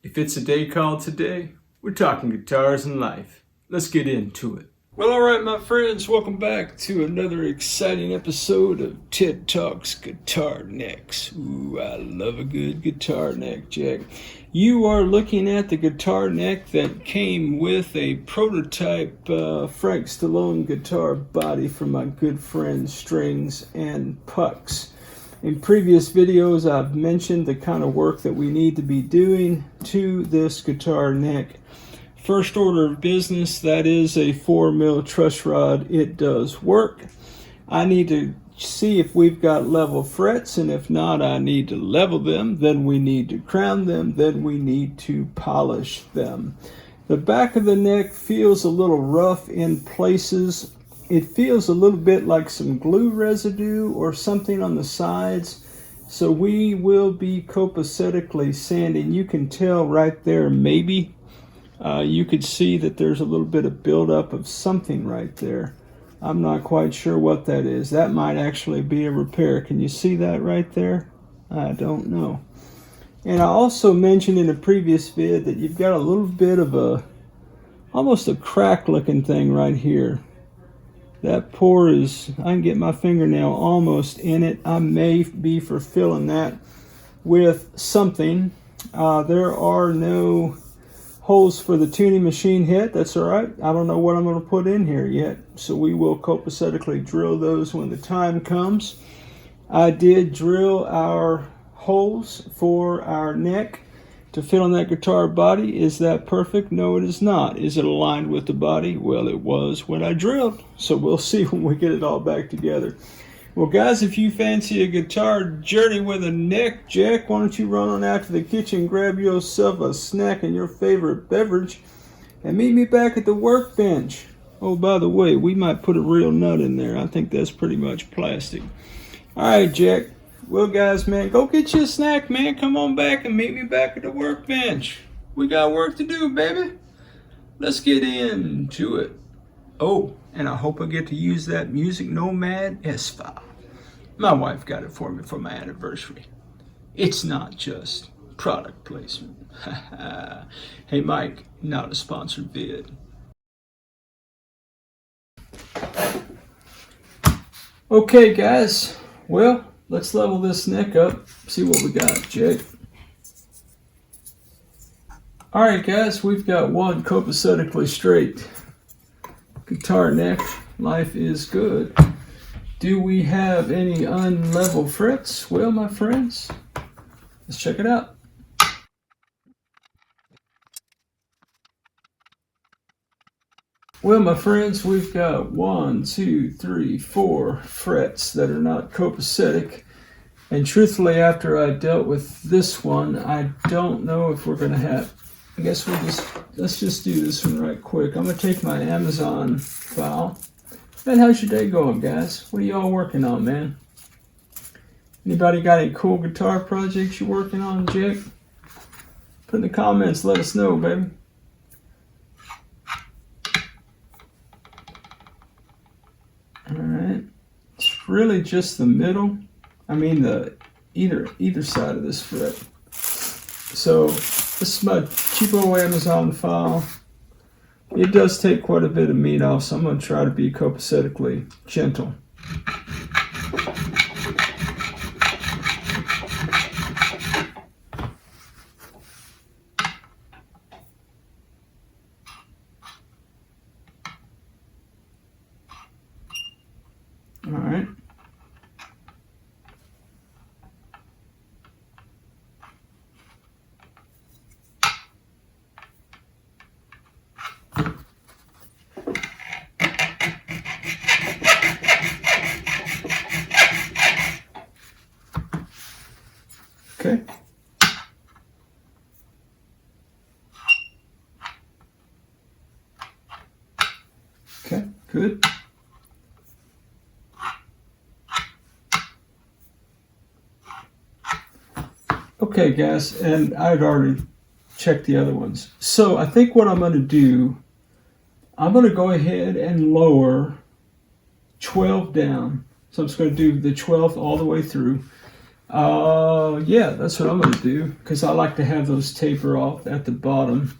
If it's a day called today, we're talking guitars and life. Let's get into it. Well, alright my friends, welcome back to another exciting episode of Ted Talks Guitar Necks. Ooh, I love a good guitar neck, Jack. You are looking at the guitar neck that came with a prototype Frank Stallone guitar body from my good friend Strings and Pucks. In previous videos, I've mentioned the kind of work that we need to be doing to this guitar neck. First order of business, that is a 4mm truss rod. It does work. I need to see if we've got level frets, and if not, I need to level them. Then we need to crown them. Then we need to polish them. The back of the neck feels a little rough in places. It feels a little bit like some glue residue or something on the sides. So we will be copacetically sanding. You can tell right there, maybe. You could see that there's a little bit of buildup of something right there. I'm not quite sure what that is. That might actually be a repair. Can you see that right there? I don't know. And I also mentioned in a previous vid that you've got a little bit of almost a crack looking thing right here. That pore is, I can get my fingernail almost in it. I may be for filling that with something. There are no holes for the tuning machine head. That's all right. I don't know what I'm going to put in here yet. So we will copacetically drill those when the time comes. I did drill our holes for our neck to fit on that guitar body. Is that perfect? No, it is not. Is it aligned with the body? Well, it was when I drilled. So we'll see when we get it all back together. Well, guys, if you fancy a guitar journey with a neck, Jack, why don't you run on out to the kitchen, grab yourself a snack and your favorite beverage, and meet me back at the workbench. Oh, by the way, we might put a real nut in there. I think that's pretty much plastic. All right, Jack. Well, guys, man, go get you a snack, man. Come on back and meet me back at the workbench. We got work to do, baby. Let's get into it. Oh, and I hope I get to use that Music Nomad S file. My wife got it for me for my anniversary. It's not just product placement. Hey, Mike, not a sponsored vid. Okay, guys. Well, let's level this neck up, see what we got, Jake. All right, guys, we've got one copacetically straight guitar neck. Life is good. Do we have any unlevel frets? Well, my friends, let's check it out. Well, my friends, we've got 1, 2, 3, 4 frets that are not copacetic. And truthfully, after I dealt with this one, I don't know if we're going to have, I guess let's just do this one right quick. I'm going to take my Amazon file. And how's your day going, guys? What are y'all working on, man? Anybody got any cool guitar projects you're working on, Jake? Put in the comments, let us know, baby. Alright, it's really just the middle. I mean either side of this fret. So this is my cheapo Amazon file. It does take quite a bit of meat off, so I'm going to try to be copacetically gentle. All right. Okay. Okay, good. Okay, guys, and I'd already checked the other ones. So I think what I'm going to do, I'm going to go ahead and lower 12 down. So I'm just going to do the 12th all the way through. Yeah, that's what I'm going to do, because I like to have those taper off at the bottom.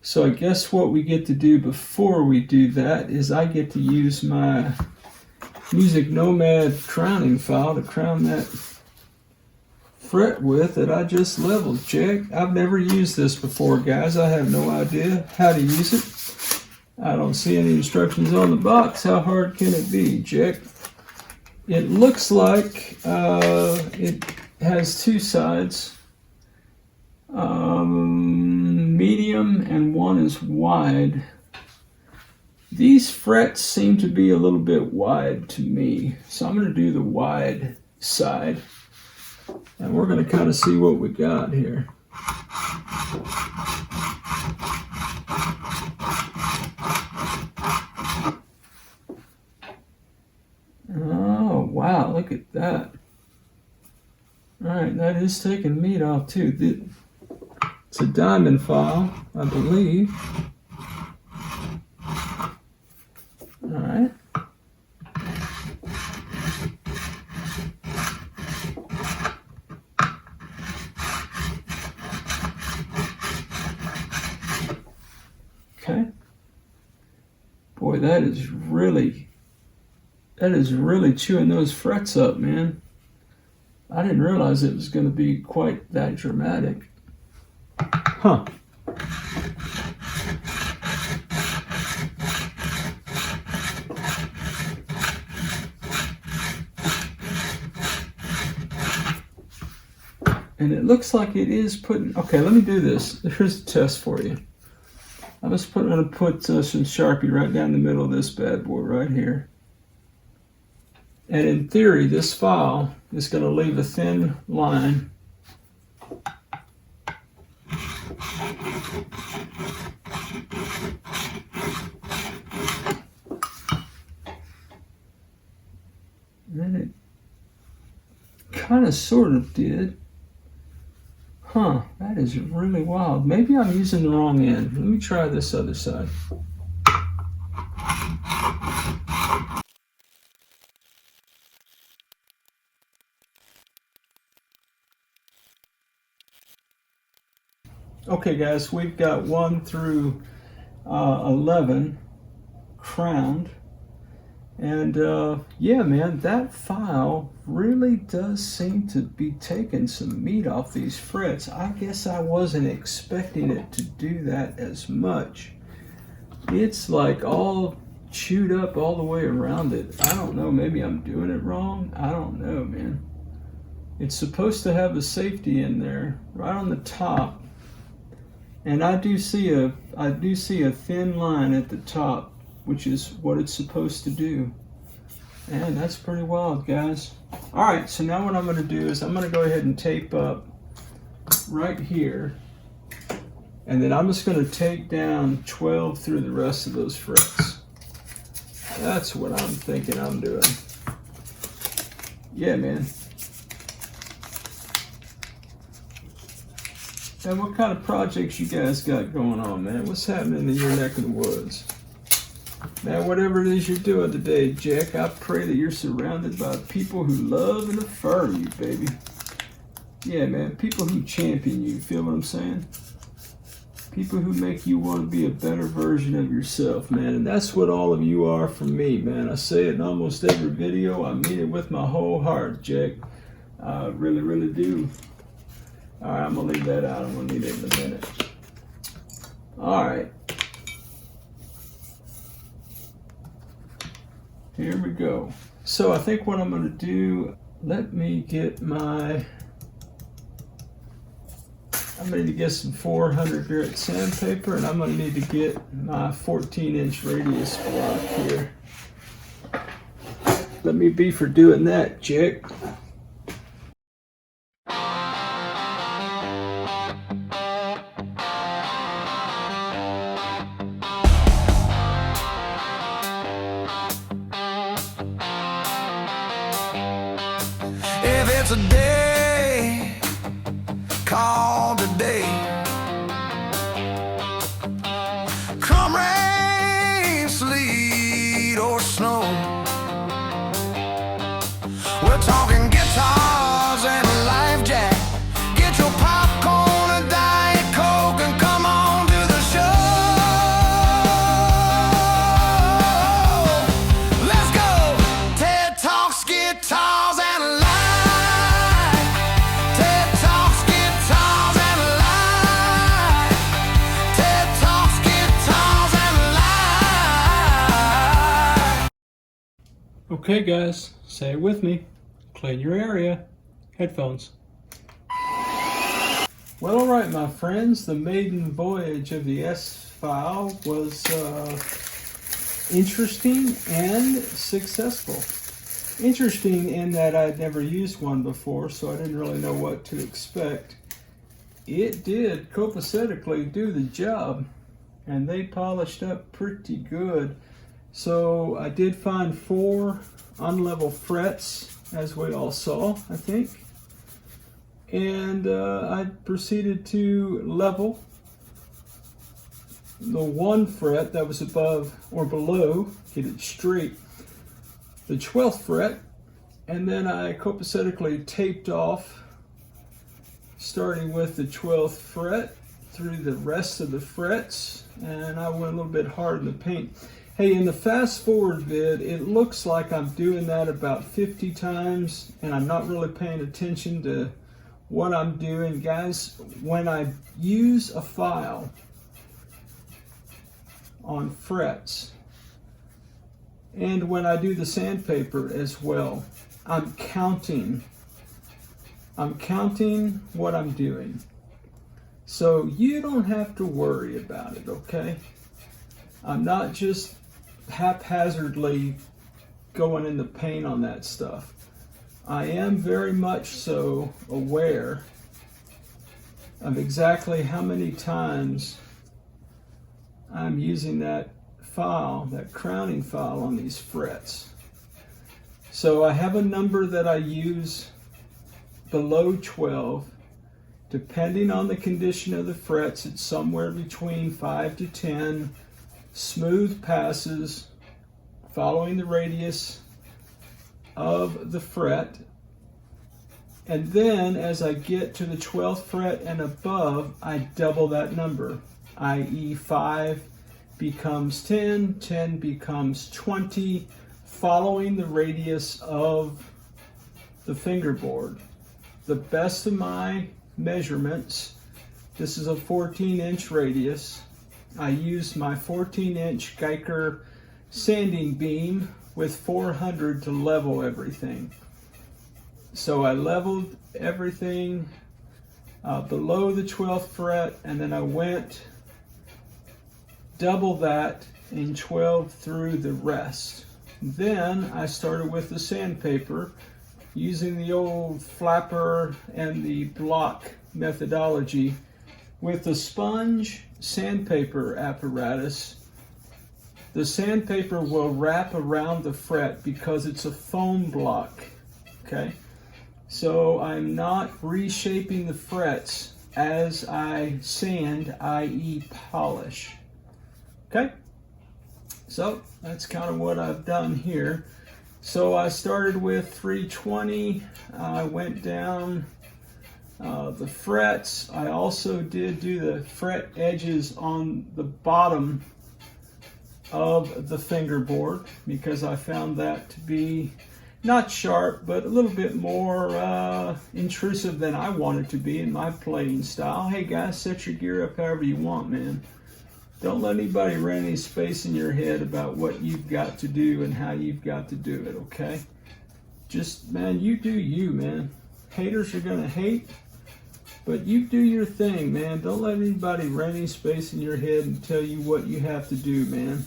So I guess what we get to do before we do that is I get to use my Music Nomad crowning file to crown that fret width that I just leveled. Check. I've never used this before, guys. I have no idea how to use it. I don't see any instructions on the box. How hard can it be? Check. It looks like it has two sides, medium and one is wide. These frets seem to be a little bit wide to me, so I'm going to do the wide side, and we're going to kind of see what we got here. Oh, wow, look at that. Alright, that is taking meat off too. It's a diamond file, I believe. Alright. Okay. Boy, that is really chewing those frets up, man. I didn't realize it was going to be quite that dramatic. Huh. And it looks like it is putting... Okay, let me do this. Here's a test for you. I'm just going to put some Sharpie right down the middle of this bad boy right here. And in theory, this file is going to leave a thin line. And it kind of sort of did. Huh, that is really wild. Maybe I'm using the wrong end. Let me try this other side. Okay guys, we've got 1 through 11 crowned, and yeah man, that file really does seem to be taking some meat off these frets. I guess I wasn't expecting it to do that as much. It's like all chewed up all the way around it. I don't know, maybe I'm doing it wrong. I don't know, man. It's supposed to have a safety in there right on the top. And I do see a thin line at the top, which is what it's supposed to do. And that's pretty wild, guys. All right, so now what I'm going to do is I'm going to go ahead and tape up right here. And then I'm just going to take down 12 through the rest of those frets. That's what I'm thinking I'm doing. Yeah, man. And what kind of projects you guys got going on, man? What's happening in your neck of the woods? Now, whatever it is you're doing today, Jack, I pray that you're surrounded by people who love and affirm you, baby. Yeah, man, people who champion you, feel what I'm saying? People who make you want to be a better version of yourself, man. And that's what all of you are for me, man. I say it in almost every video. I mean it with my whole heart, Jack. I really, really do. All right, I'm going to leave that out. I'm going to need it in a minute. All right. Here we go. So I think what I'm going to do, let me get my... I'm going to get some 400 grit sandpaper, and I'm going to need to get my 14-inch radius block here. Let me be for doing that, chick. If it's a day called today, come rain, sleet, or snow, we're talking guitars and Okay guys, say it with me. Clean your area. Headphones. Well, alright my friends, the maiden voyage of the S-File was interesting and successful. Interesting in that I'd never used one before, so I didn't really know what to expect. It did copacetically do the job, and they polished up pretty good. So I did find 4 unlevel frets, as we all saw, I think. And I proceeded to level the 1 fret that was above or below, get it straight, the 12th fret, and then I copacetically taped off, starting with the 12th fret through the rest of the frets, and I went a little bit hard in the paint. Hey, in the fast forward vid, it looks like I'm doing that about 50 times, and I'm not really paying attention to what I'm doing. Guys, when I use a file on frets, and when I do the sandpaper as well, I'm counting what I'm doing. So you don't have to worry about it, okay? I'm not just haphazardly going in the paint on that stuff. I am very much so aware of exactly how many times I'm using that file, that crowning file on these frets. So I have a number that I use below 12. Depending on the condition of the frets, it's somewhere between 5 to 10 smooth passes following the radius of the fret. And then as I get to the 12th fret and above, I double that number, i.e. 5 becomes 10, 10 becomes 20, following the radius of the fingerboard. The best of my measurements, this is a 14-inch radius. I used my 14-inch Guyker sanding beam with 400 to level everything. So I leveled everything below the 12th fret, and then I went double that in 12 through the rest. Then I started with the sandpaper using the old flapper and the block methodology with the sponge sandpaper apparatus. The sandpaper will wrap around the fret because it's a foam block, okay? So I'm not reshaping the frets as I sand, i.e. polish, okay? So that's kind of what I've done here. So I started with 320, I went down the frets. I also did do the fret edges on the bottom of the fingerboard because I found that to be not sharp, but a little bit more intrusive than I want it to be in my playing style. Hey guys, set your gear up however you want, man. Don't let anybody run any space in your head about what you've got to do and how you've got to do it, okay? Just, man, you do you, man. Haters are gonna hate, but you do your thing, man. Don't let anybody run any space in your head and tell you what you have to do, man.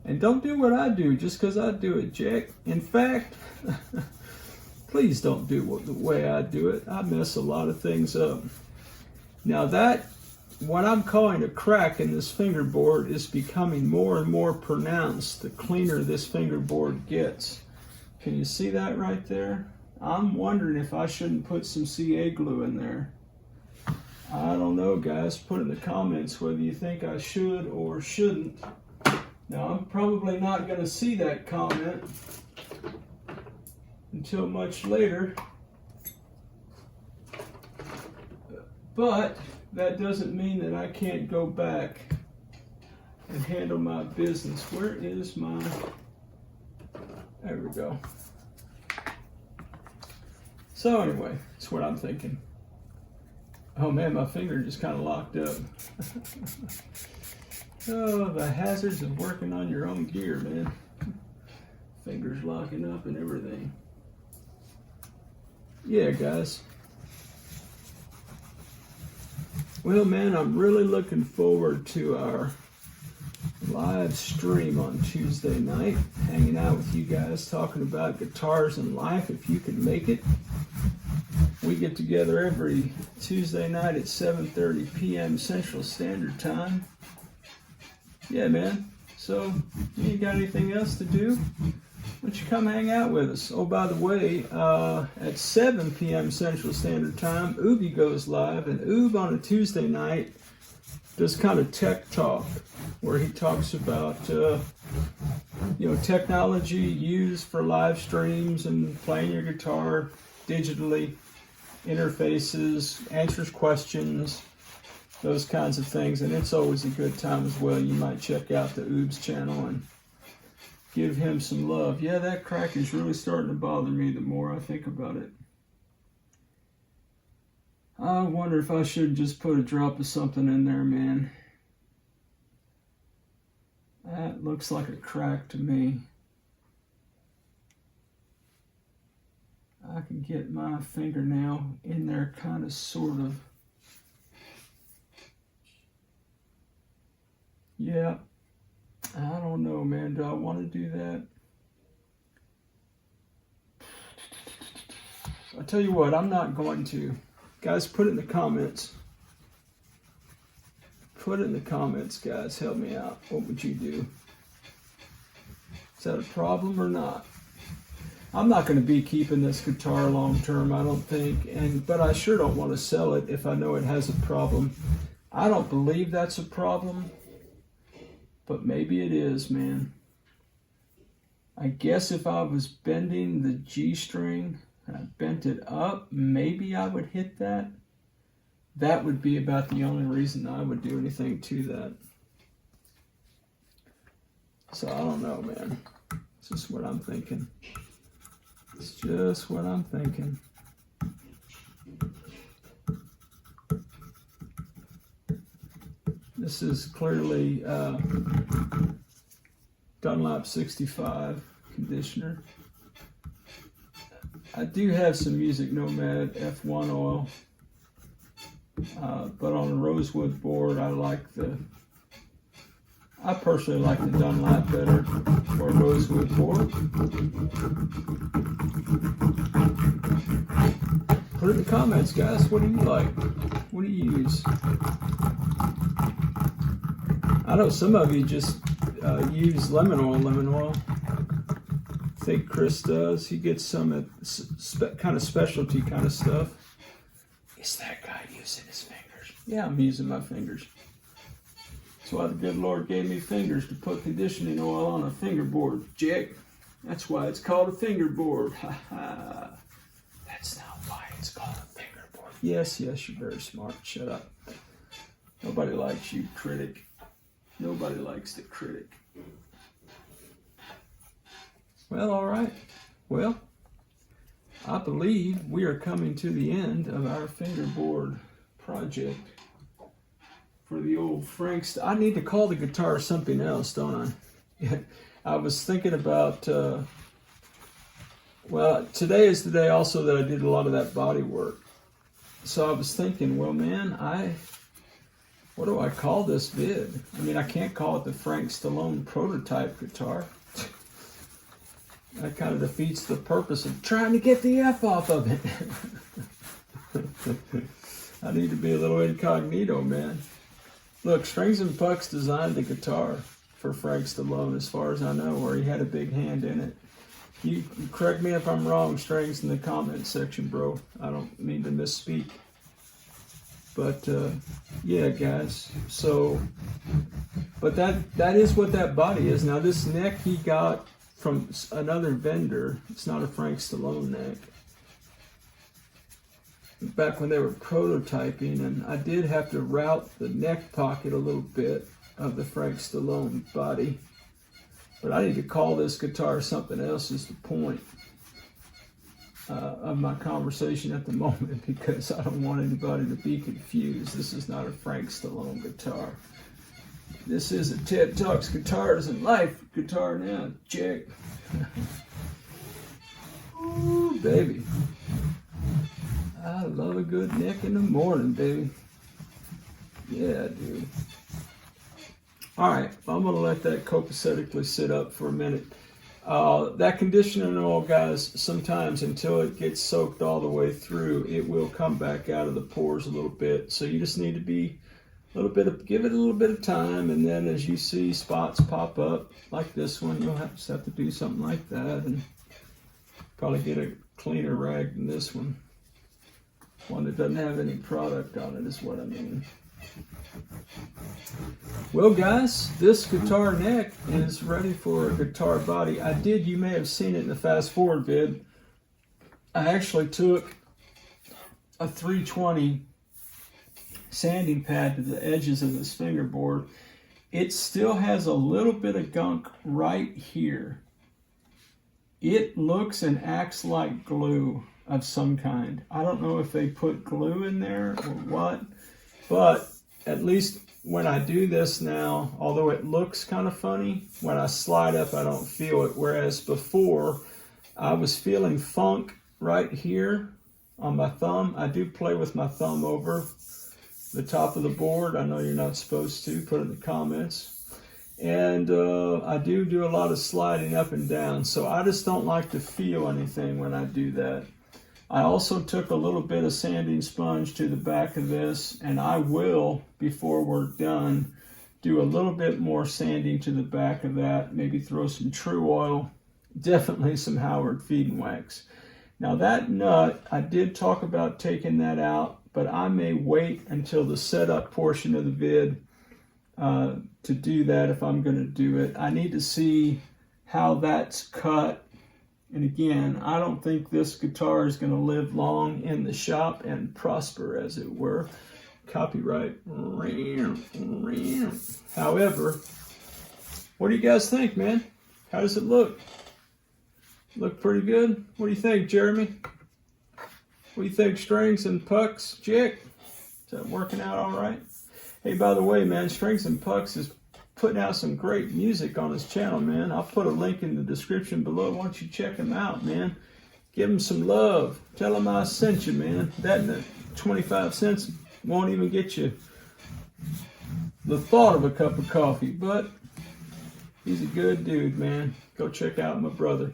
And don't do what I do just because I do it, Jack. In fact, please don't do it the way I do it. I mess a lot of things up. Now that, what I'm calling a crack in this fingerboard is becoming more and more pronounced the cleaner this fingerboard gets. Can you see that right there? I'm wondering if I shouldn't put some CA glue in there. I don't know, guys. Put in the comments whether you think I should or shouldn't. Now, I'm probably not going to see that comment until much later. But that doesn't mean that I can't go back and handle my business. Where is my... There we go. So anyway, that's what I'm thinking. Oh man, my finger just kind of locked up. Oh, the hazards of working on your own gear, man. Fingers locking up and everything. Yeah, guys. Well, man, I'm really looking forward to our live stream on Tuesday night, hanging out with you guys, talking about guitars and life, if you can make it. We get together every Tuesday night at 7:30 p.m. Central Standard Time. Yeah, man. So, you got anything else to do? Why don't you come hang out with us? Oh, by the way, at 7 p.m. Central Standard Time, Ooby goes live, and Oob on a Tuesday night does kind of tech talk, where he talks about technology used for live streams and playing your guitar digitally, interfaces, answers questions, those kinds of things, and it's always a good time as well. You might check out the Oob's channel and give him some love. Yeah, that crack is really starting to bother me the more I think about it. I wonder if I should just put a drop of something in there, man. That looks like a crack to me. I can get my fingernail in there kind of, sort of. Yeah, I don't know, man. Do I want to do that? I'll tell you what, I'm not going to. Guys, put it in the comments. Put it in the comments, guys. Help me out. What would you do? Is that a problem or not? I'm not going to be keeping this guitar long term, I don't think. But I sure don't want to sell it if I know it has a problem. I don't believe that's a problem. But maybe it is, man. I guess if I was bending the G string, and I bent it up, maybe I would hit that. That would be about the only reason I would do anything to that. So I don't know, man. It's just what I'm thinking. It's just what I'm thinking. This is clearly Dunlop 65 conditioner. I do have some Music Nomad F1 oil, but on a rosewood board, I personally like the Dunlop better for a rosewood board. Put it in the comments, guys. What do you like? What do you use? I know some of you just use lemon oil. I think Chris does. He gets some at kind of specialty kind of stuff. Is that guy using his fingers? Yeah, I'm using my fingers. That's why the good Lord gave me fingers, to put conditioning oil on a fingerboard, Jack. That's why it's called a fingerboard. Ha ha. That's not why it's called a fingerboard. Yes, you're very smart. Shut up. Nobody likes you, critic. Nobody likes the critic. Well, all right. Well, I believe we are coming to the end of our fingerboard project for the old Franks. I need to call the guitar something else, don't I? I was thinking about, well, today is the day also that I did a lot of that body work. So I was thinking, well, man, what do I call this vid? I mean, I can't call it the Frank Stallone prototype guitar. That kind of defeats the purpose of trying to get the F off of it. I need to be a little incognito, man. Look, Strings and Pucks designed the guitar for Frank Stallone, as far as I know, or he had a big hand in it. You correct me if I'm wrong, Strings, in the comments section, bro. I don't mean to misspeak. But, yeah, guys. So, but that is what that body is. Now, this neck he got from another vendor. It's not a Frank Stallone neck. Back when they were prototyping, and I did have to route the neck pocket a little bit of the Frank Stallone body. But I need to call this guitar something else, is the point of my conversation at the moment, because I don't want anybody to be confused. This is not a Frank Stallone guitar. This is a Ted Talks Guitars and Life guitar now, check. Ooh, baby. I love a good neck in the morning, baby. Yeah, dude. Alright, I'm going to let that copacetically sit up for a minute. That conditioning oil, guys, sometimes until it gets soaked all the way through, it will come back out of the pores a little bit. So you just need to be give it a little bit of time, and then as you see spots pop up like this one, you'll just have to do something like that, and probably get a cleaner rag than this one. One that doesn't have any product on it is what I mean. Well, guys, this guitar neck is ready for a guitar body. You may have seen it in the fast forward vid. I actually took a 320 sanding pad to the edges of this fingerboard. It still has a little bit of gunk right here. It looks and acts like glue of some kind. I don't know if they put glue in there or what, but at least when I do this now, although it looks kind of funny, when I slide up I don't feel it, whereas before I was feeling funk right here on my thumb. I do play with my thumb over the top of the board. I know you're not supposed to, put it in the comments. And I do a lot of sliding up and down, so I just don't like to feel anything when I do that. I also took a little bit of sanding sponge to the back of this, and I will, before we're done, do a little bit more sanding to the back of that, maybe throw some True Oil, definitely some Howard feed and wax. Now that nut, I did talk about taking that out, but I may wait until the setup portion of the vid to do that if I'm going to do it. I need to see how that's cut. And again, I don't think this guitar is going to live long in the shop and prosper, as it were. Copyright. However, what do you guys think, man? How does it look? Look pretty good? What do you think, Jeremy? What do you think, Strings and Pucks? Chick? Is that working out all right? Hey, by the way, man, Strings and Pucks is putting out some great music on his channel, man. I'll put a link in the description below. Why don't you check him out, man? Give him some love. Tell him I sent you, man. That and the 25 cents won't even get you the thought of a cup of coffee, but he's a good dude, man. Go check out my brother.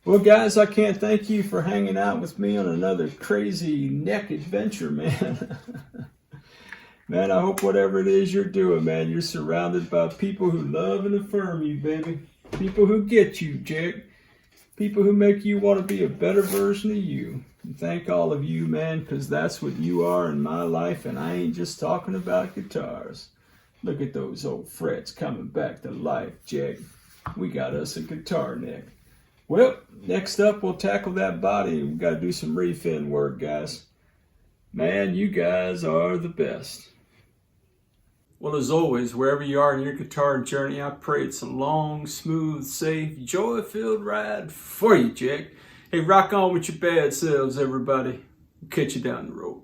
Well, guys, I can't thank you for hanging out with me on another crazy neck adventure, man. Man, I hope whatever it is you're doing, man, you're surrounded by people who love and affirm you, baby. People who get you, Jack. People who make you want to be a better version of you. And thank all of you, man, because that's what you are in my life, and I ain't just talking about guitars. Look at those old frets coming back to life, Jack. We got us a guitar neck. Well, next up, we'll tackle that body. We've got to do some refin work, guys. Man, you guys are the best. Well, as always, wherever you are in your guitar journey, I pray it's a long, smooth, safe, joy-filled ride for you, Jack. Hey, rock on with your bad selves, everybody. Catch you down the road.